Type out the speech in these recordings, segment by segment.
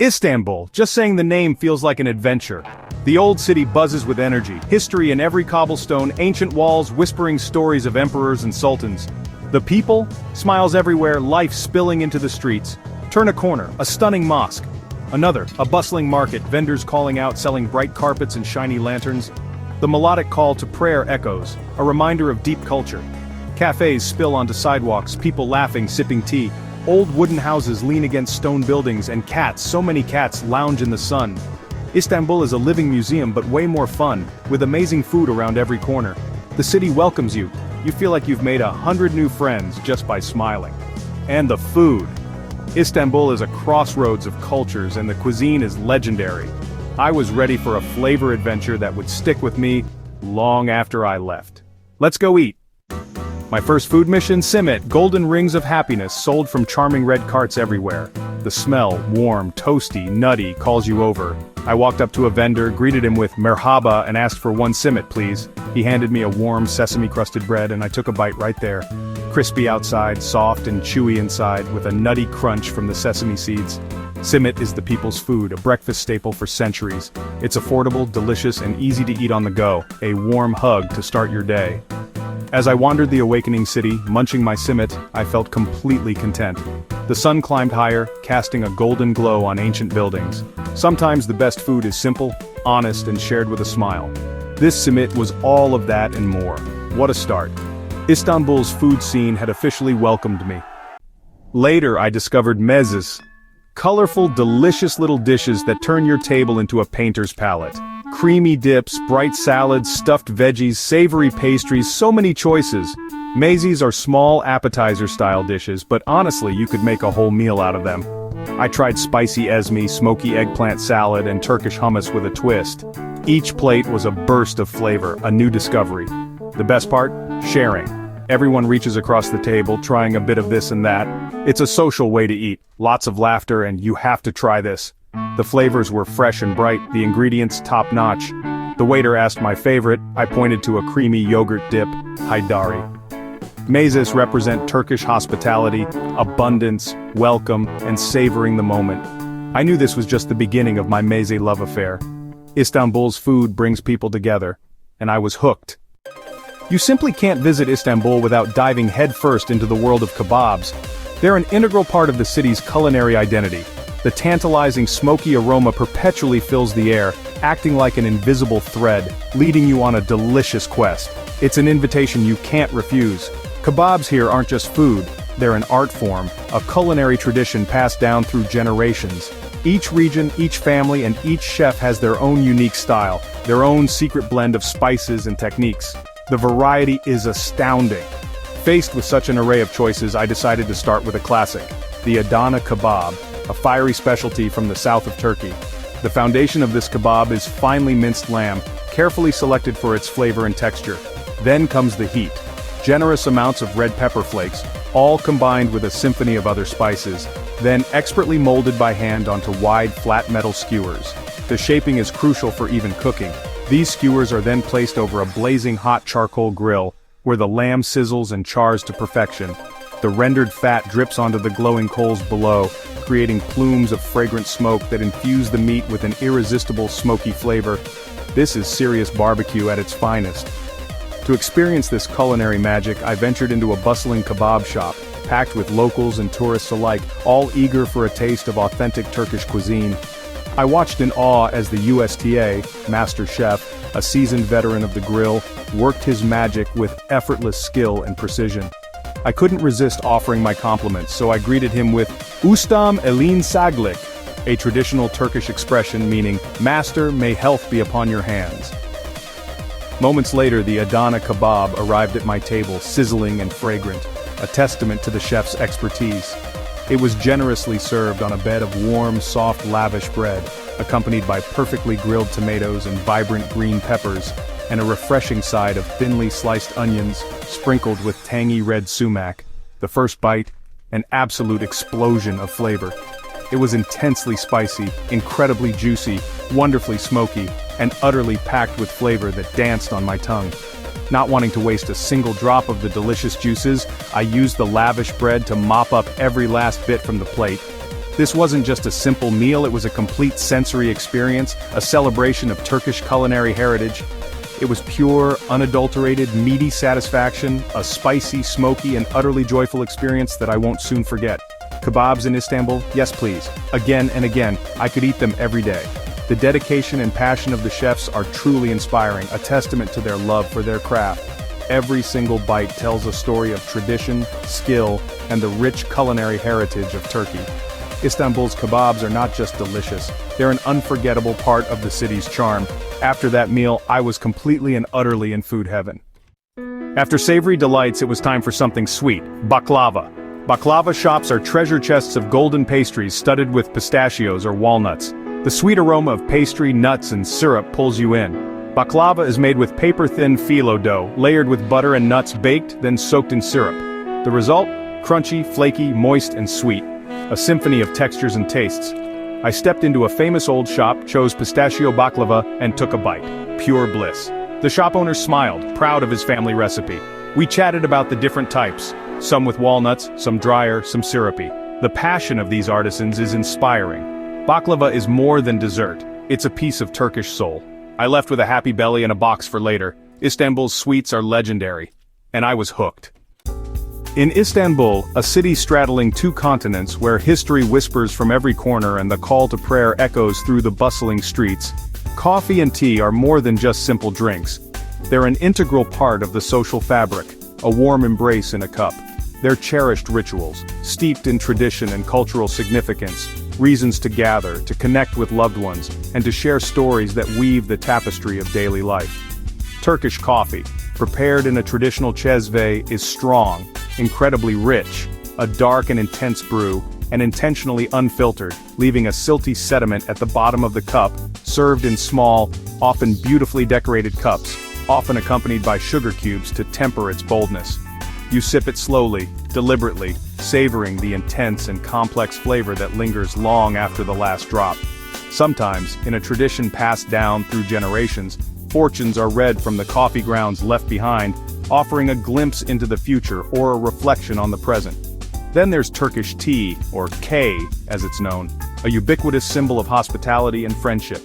Istanbul, just saying the name feels like an adventure. The old city buzzes with energy, history in every cobblestone, ancient walls whispering stories of emperors and sultans. The people? Smiles everywhere, life spilling into the streets. Turn a corner, a stunning mosque. Another, a bustling market, vendors calling out selling bright carpets and shiny lanterns. The melodic call to prayer echoes, a reminder of deep culture. Cafes spill onto sidewalks, people laughing, sipping tea. Old wooden houses lean against stone buildings, and cats, so many cats, lounge in the sun. Istanbul is a living museum, but way more fun, with amazing food around every corner. The city welcomes you. You feel like you've made 100 new friends just by smiling. And the food. Istanbul is a crossroads of cultures, and the cuisine is legendary. I was ready for a flavor adventure that would stick with me long after I left. Let's go eat. My first food mission, simit, golden rings of happiness sold from charming red carts everywhere. The smell, warm, toasty, nutty, calls you over. I walked up to a vendor, greeted him with merhaba and asked for one simit, please. He handed me a warm sesame-crusted bread and I took a bite right there. Crispy outside, soft and chewy inside, with a nutty crunch from the sesame seeds. Simit is the people's food, a breakfast staple for centuries. It's affordable, delicious, and easy to eat on the go, a warm hug to start your day. As I wandered the awakening city, munching my simit, I felt completely content. The sun climbed higher, casting a golden glow on ancient buildings. Sometimes the best food is simple, honest, and shared with a smile. This simit was all of that and more. What a start. Istanbul's food scene had officially welcomed me. Later I discovered mezes. Colorful, delicious little dishes that turn your table into a painter's palette. Creamy dips, bright salads, stuffed veggies, savory pastries, so many choices. Mezes are small appetizer-style dishes, but honestly you could make a whole meal out of them. I tried spicy ezme, smoky eggplant salad, and Turkish hummus with a twist. Each plate was a burst of flavor, a new discovery. The best part? Sharing. Everyone reaches across the table, trying a bit of this and that. It's a social way to eat, lots of laughter, and you have to try this. The flavors were fresh and bright, the ingredients top-notch. The waiter asked my favorite. I pointed to a creamy yogurt dip, haydari. Mezes represent Turkish hospitality, abundance, welcome, and savoring the moment. I knew this was just the beginning of my meze love affair. Istanbul's food brings people together, and I was hooked. You simply can't visit Istanbul without diving headfirst into the world of kebabs. They're an integral part of the city's culinary identity. The tantalizing smoky aroma perpetually fills the air, acting like an invisible thread, leading you on a delicious quest. It's an invitation you can't refuse. Kebabs here aren't just food, they're an art form, a culinary tradition passed down through generations. Each region, each family, and each chef has their own unique style, their own secret blend of spices and techniques. The variety is astounding. Faced with such an array of choices, I decided to start with a classic, the Adana kebab, a fiery specialty from the south of Turkey. The foundation of this kebab is finely minced lamb, carefully selected for its flavor and texture. Then comes the heat. Generous amounts of red pepper flakes, all combined with a symphony of other spices, then expertly molded by hand onto wide, flat metal skewers. The shaping is crucial for even cooking. These skewers are then placed over a blazing hot charcoal grill, where the lamb sizzles and chars to perfection. The rendered fat drips onto the glowing coals below, creating plumes of fragrant smoke that infuse the meat with an irresistible smoky flavor. This is serious barbecue at its finest. To experience this culinary magic, I ventured into a bustling kebab shop, packed with locals and tourists alike, all eager for a taste of authentic Turkish cuisine. I watched in awe as the USTA, master chef, a seasoned veteran of the grill, worked his magic with effortless skill and precision. I couldn't resist offering my compliments, so I greeted him with "Ustam elin saglik," a traditional Turkish expression meaning, "Master, may health be upon your hands." Moments later, the Adana kebab arrived at my table, sizzling and fragrant, a testament to the chef's expertise. It was generously served on a bed of warm, soft, lavish bread, accompanied by perfectly grilled tomatoes and vibrant green peppers, and a refreshing side of thinly sliced onions, sprinkled with tangy red sumac. The first bite, an absolute explosion of flavor. It was intensely spicy, incredibly juicy, wonderfully smoky, and utterly packed with flavor that danced on my tongue. Not wanting to waste a single drop of the delicious juices, I used the lavish bread to mop up every last bit from the plate. This wasn't just a simple meal, it was a complete sensory experience, a celebration of Turkish culinary heritage. It was pure, unadulterated, meaty satisfaction, a spicy, smoky, and utterly joyful experience that I won't soon forget. Kebabs in Istanbul? Yes please. Again and again, I could eat them every day. The dedication and passion of the chefs are truly inspiring, a testament to their love for their craft. Every single bite tells a story of tradition, skill, and the rich culinary heritage of Turkey. Istanbul's kebabs are not just delicious, they're an unforgettable part of the city's charm. After that meal, I was completely and utterly in food heaven. After savory delights, it was time for something sweet, baklava. Baklava shops are treasure chests of golden pastries studded with pistachios or walnuts. The sweet aroma of pastry, nuts, and syrup pulls you in. Baklava is made with paper-thin phyllo dough, layered with butter and nuts, baked, then soaked in syrup. The result? Crunchy, flaky, moist, and sweet. A symphony of textures and tastes. I stepped into a famous old shop, chose pistachio baklava, and took a bite. Pure bliss. The shop owner smiled, proud of his family recipe. We chatted about the different types, some with walnuts, some drier, some syrupy. The passion of these artisans is inspiring. Baklava is more than dessert, it's a piece of Turkish soul. I left with a happy belly and a box for later. Istanbul's sweets are legendary. And I was hooked. In Istanbul, a city straddling two continents where history whispers from every corner and the call to prayer echoes through the bustling streets, coffee and tea are more than just simple drinks. They're an integral part of the social fabric, a warm embrace in a cup. They're cherished rituals, steeped in tradition and cultural significance, reasons to gather, to connect with loved ones, and to share stories that weave the tapestry of daily life. Turkish coffee, prepared in a traditional çezve, is strong, incredibly rich, a dark and intense brew, and intentionally unfiltered, leaving a silty sediment at the bottom of the cup, served in small, often beautifully decorated cups, often accompanied by sugar cubes to temper its boldness. You sip it slowly, deliberately, savoring the intense and complex flavor that lingers long after the last drop. Sometimes, in a tradition passed down through generations, fortunes are read from the coffee grounds left behind, offering a glimpse into the future or a reflection on the present. Then there's Turkish tea, or K as it's known, a ubiquitous symbol of hospitality and friendship.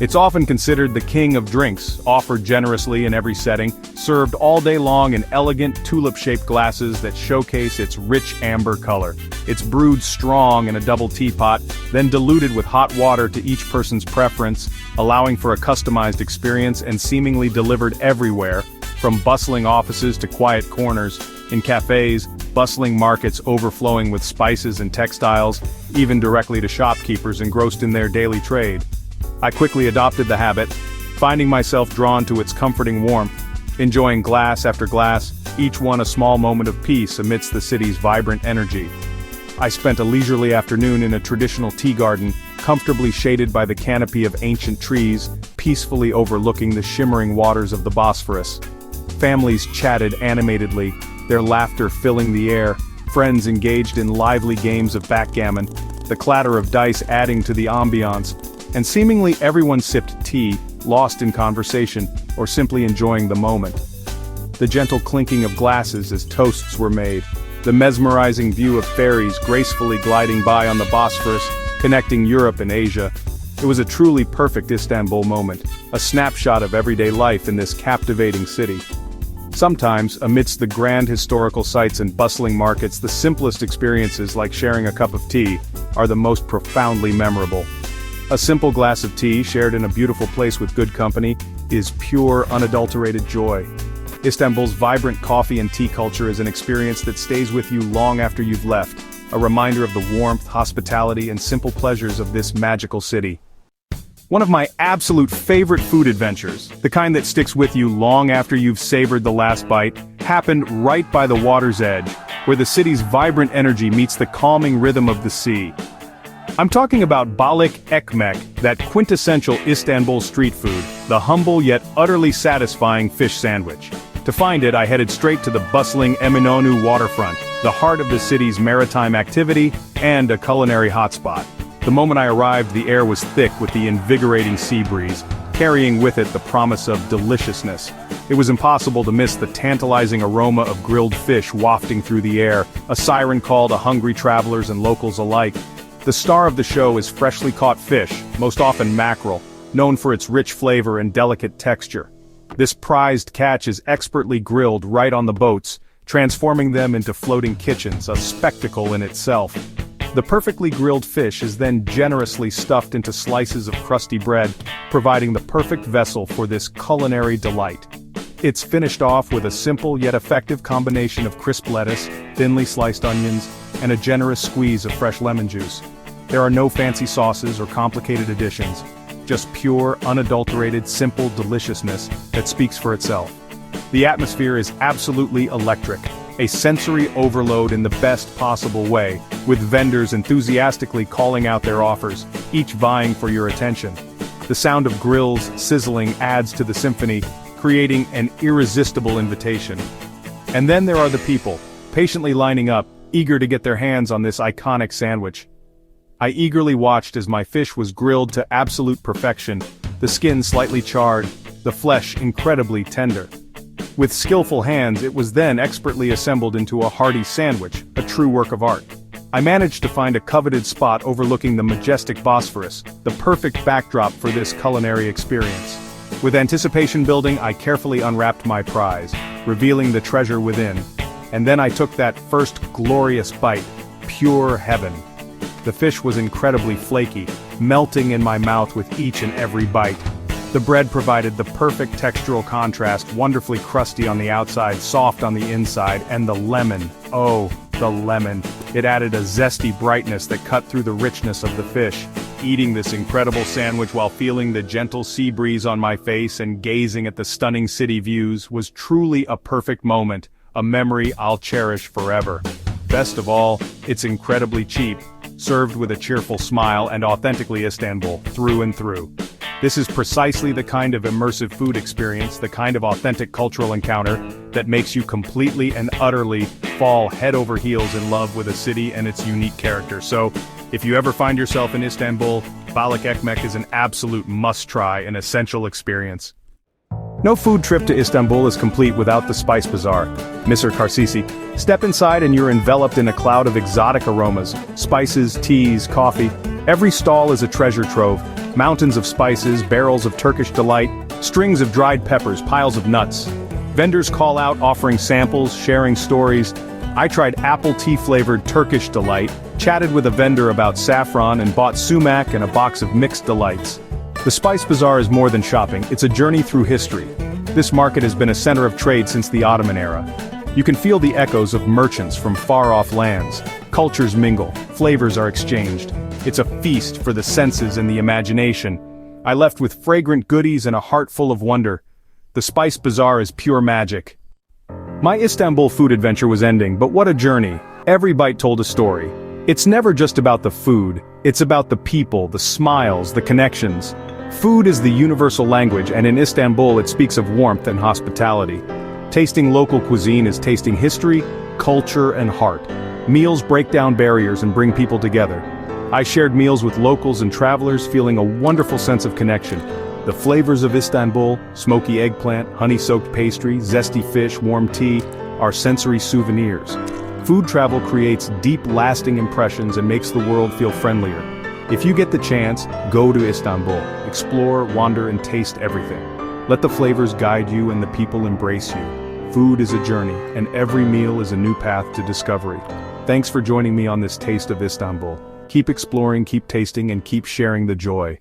It's often considered the king of drinks, offered generously in every setting, served all day long in elegant tulip-shaped glasses that showcase its rich amber color. It's brewed strong in a double teapot, then diluted with hot water to each person's preference, allowing for a customized experience and seemingly delivered everywhere, from bustling offices to quiet corners, in cafes, bustling markets overflowing with spices and textiles, even directly to shopkeepers engrossed in their daily trade. I quickly adopted the habit, finding myself drawn to its comforting warmth, enjoying glass after glass, each one a small moment of peace amidst the city's vibrant energy. I spent a leisurely afternoon in a traditional tea garden, comfortably shaded by the canopy of ancient trees, peacefully overlooking the shimmering waters of the Bosphorus. Families chatted animatedly, their laughter filling the air, friends engaged in lively games of backgammon, the clatter of dice adding to the ambiance, and seemingly everyone sipped tea, lost in conversation, or simply enjoying the moment. The gentle clinking of glasses as toasts were made, the mesmerizing view of ferries gracefully gliding by on the Bosphorus, connecting Europe and Asia. It was a truly perfect Istanbul moment, a snapshot of everyday life in this captivating city. Sometimes, amidst the grand historical sites and bustling markets, the simplest experiences, like sharing a cup of tea, are the most profoundly memorable. A simple glass of tea, shared in a beautiful place with good company, is pure, unadulterated joy. Istanbul's vibrant coffee and tea culture is an experience that stays with you long after you've left, a reminder of the warmth, hospitality, and simple pleasures of this magical city. One of my absolute favorite food adventures, the kind that sticks with you long after you've savored the last bite, happened right by the water's edge, where the city's vibrant energy meets the calming rhythm of the sea. I'm talking about balik ekmek, that quintessential Istanbul street food, the humble yet utterly satisfying fish sandwich. To find it, I headed straight to the bustling Eminönü waterfront, the heart of the city's maritime activity and a culinary hotspot. The moment I arrived, the air was thick with the invigorating sea breeze, carrying with it the promise of deliciousness. It was impossible to miss the tantalizing aroma of grilled fish wafting through the air, a siren call to hungry travelers and locals alike. The star of the show is freshly caught fish, most often mackerel, known for its rich flavor and delicate texture. This prized catch is expertly grilled right on the boats, transforming them into floating kitchens, a spectacle in itself. The perfectly grilled fish is then generously stuffed into slices of crusty bread, providing the perfect vessel for this culinary delight. It's finished off with a simple yet effective combination of crisp lettuce, thinly sliced onions, and a generous squeeze of fresh lemon juice. There are no fancy sauces or complicated additions, just pure, unadulterated, simple deliciousness that speaks for itself. The atmosphere is absolutely electric, a sensory overload in the best possible way, with vendors enthusiastically calling out their offers, each vying for your attention. The sound of grills sizzling adds to the symphony, creating an irresistible invitation. And then there are the people, patiently lining up, eager to get their hands on this iconic sandwich. I eagerly watched as my fish was grilled to absolute perfection, the skin slightly charred, the flesh incredibly tender. With skillful hands, it was then expertly assembled into a hearty sandwich, a true work of art. I managed to find a coveted spot overlooking the majestic Bosphorus, the perfect backdrop for this culinary experience. With anticipation building, I carefully unwrapped my prize, revealing the treasure within. And then I took that first glorious bite, pure heaven. The fish was incredibly flaky, melting in my mouth with each and every bite. The bread provided the perfect textural contrast, wonderfully crusty on the outside, soft on the inside, and the lemon, oh, the lemon. It added a zesty brightness that cut through the richness of the fish. Eating this incredible sandwich while feeling the gentle sea breeze on my face and gazing at the stunning city views was truly a perfect moment, a memory I'll cherish forever. Best of all, it's incredibly cheap, served with a cheerful smile and authentically Istanbul, through and through. This is precisely the kind of immersive food experience, the kind of authentic cultural encounter, that makes you completely and utterly fall head over heels in love with a city and its unique character. So, if you ever find yourself in Istanbul, Balık Ekmek is an absolute must-try and essential experience. No food trip to Istanbul is complete without the Spice Bazaar. Mr. Karsisi, step inside and you're enveloped in a cloud of exotic aromas, spices, teas, coffee. Every stall is a treasure trove, mountains of spices, barrels of Turkish delight, strings of dried peppers, piles of nuts. Vendors call out offering samples, sharing stories. I tried apple tea-flavored Turkish delight, chatted with a vendor about saffron and bought sumac and a box of mixed delights. The Spice Bazaar is more than shopping, it's a journey through history. This market has been a center of trade since the Ottoman era. You can feel the echoes of merchants from far-off lands. Cultures mingle, flavors are exchanged. It's a feast for the senses and the imagination. I left with fragrant goodies and a heart full of wonder. The Spice Bazaar is pure magic. My Istanbul food adventure was ending, but what a journey. Every bite told a story. It's never just about the food, it's about the people, the smiles, the connections. Food is the universal language, and in Istanbul it speaks of warmth and hospitality. Tasting local cuisine is tasting history, culture, and heart. Meals break down barriers and bring people together. I shared meals with locals and travelers, feeling a wonderful sense of connection. The flavors of Istanbul, smoky eggplant, honey-soaked pastry, zesty fish, warm tea, are sensory souvenirs. Food travel creates deep, lasting impressions and makes the world feel friendlier. If you get the chance, go to Istanbul. Explore, wander, and taste everything. Let the flavors guide you and the people embrace you. Food is a journey, and every meal is a new path to discovery. Thanks for joining me on this taste of Istanbul. Keep exploring, keep tasting, and keep sharing the joy.